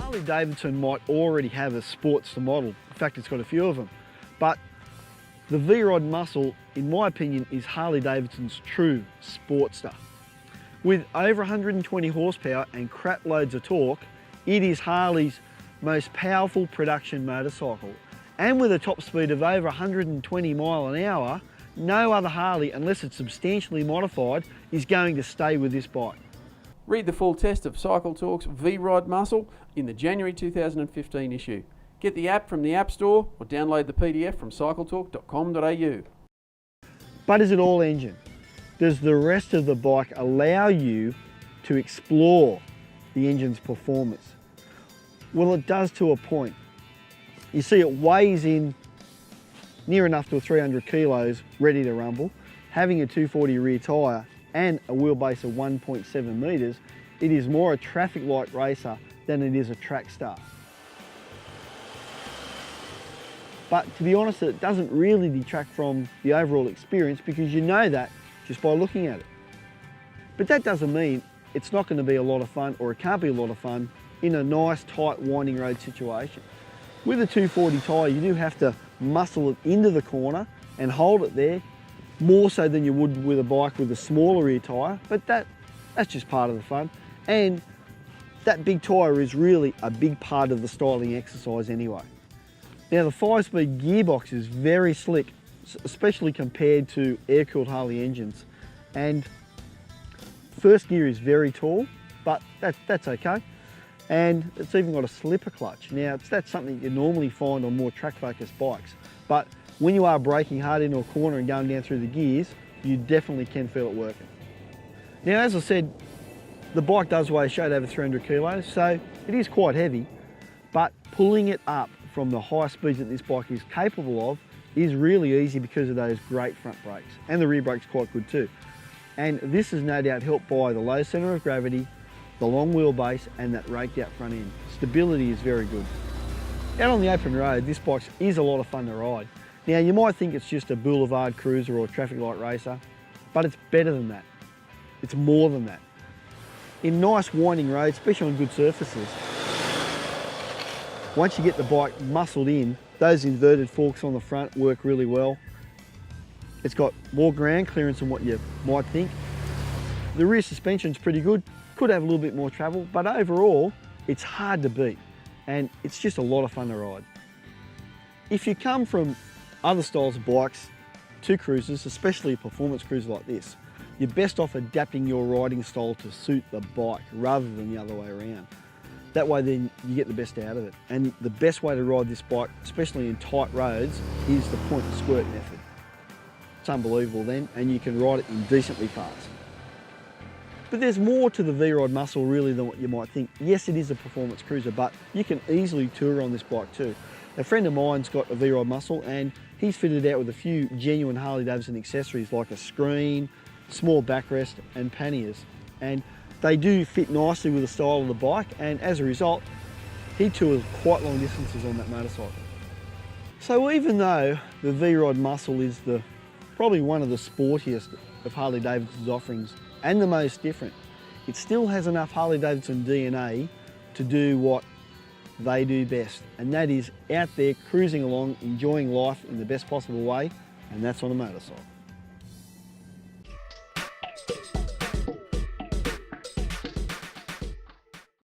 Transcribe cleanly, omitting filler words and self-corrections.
Harley Davidson might already have a Sportster model. In fact, it's got a few of them. But the V-Rod Muscle, in my opinion, is Harley Davidson's true Sportster. With over 120 horsepower and crap loads of torque, it is Harley's most powerful production motorcycle. And with a top speed of over 120 mile an hour, no other Harley, unless it's substantially modified, is going to stay with this bike. Read the full test of Cycle Talk's V-Rod Muscle in the January 2015 issue. Get the app from the App Store or download the PDF from cycletalk.com.au. But is it all engine? Does the rest of the bike allow you to explore the engine's performance? Well, it does to a point. You see, it weighs in near enough to 300 kilos, ready to rumble. Having a 240 rear tyre and a wheelbase of 1.7 metres, it is more a traffic light racer than it is a track star. But to be honest, it doesn't really detract from the overall experience, because you know that just by looking at it. But that doesn't mean it's not going to be a lot of fun, or it can't be a lot of fun in a nice, tight, winding road situation. With a 240 tyre, you do have to muscle it into the corner and hold it there, more so than you would with a bike with a smaller rear tyre, but that's just part of the fun. And that big tyre is really a big part of the styling exercise anyway. Now, the 5-speed gearbox is very slick, especially compared to air-cooled Harley engines. And first gear is very tall, but that's okay. And it's even got a slipper clutch. Now, that's something you normally find on more track-focused bikes. But when you are braking hard into a corner and going down through the gears, you definitely can feel it working. Now, as I said, the bike does weigh a shade over 300 kilos, so it is quite heavy, but pulling it up from the high speeds that this bike is capable of is really easy because of those great front brakes. And the rear brake's quite good too. And this is no doubt helped by the low centre of gravity, the long wheelbase, and that raked out front end. Stability is very good. Out on the open road, this bike is a lot of fun to ride. Now, you might think it's just a boulevard cruiser or a traffic light racer, but it's better than that. It's more than that. In nice winding roads, especially on good surfaces, once you get the bike muscled in, those inverted forks on the front work really well. It's got more ground clearance than what you might think. The rear suspension's pretty good, could have a little bit more travel, but overall, it's hard to beat, and it's just a lot of fun to ride. If you come from other styles of bikes to cruisers, especially a performance cruiser like this, you're best off adapting your riding style to suit the bike rather than the other way around. That way then you get the best out of it. And the best way to ride this bike, especially in tight roads, is the point and squirt method. It's unbelievable then, and you can ride it in decently fast. But there's more to the V-Rod Muscle really than what you might think. Yes, it is a performance cruiser, but you can easily tour on this bike too. A friend of mine's got a V-Rod Muscle, and he's fitted out with a few genuine Harley Davidson accessories like a screen, small backrest and panniers. And they do fit nicely with the style of the bike, and as a result, he tours quite long distances on that motorcycle. So even though the V-Rod Muscle is probably one of the sportiest of Harley Davidson's offerings and the most different, it still has enough Harley Davidson DNA to do what they do best, and that is out there cruising along, enjoying life in the best possible way, and that's on a motorcycle.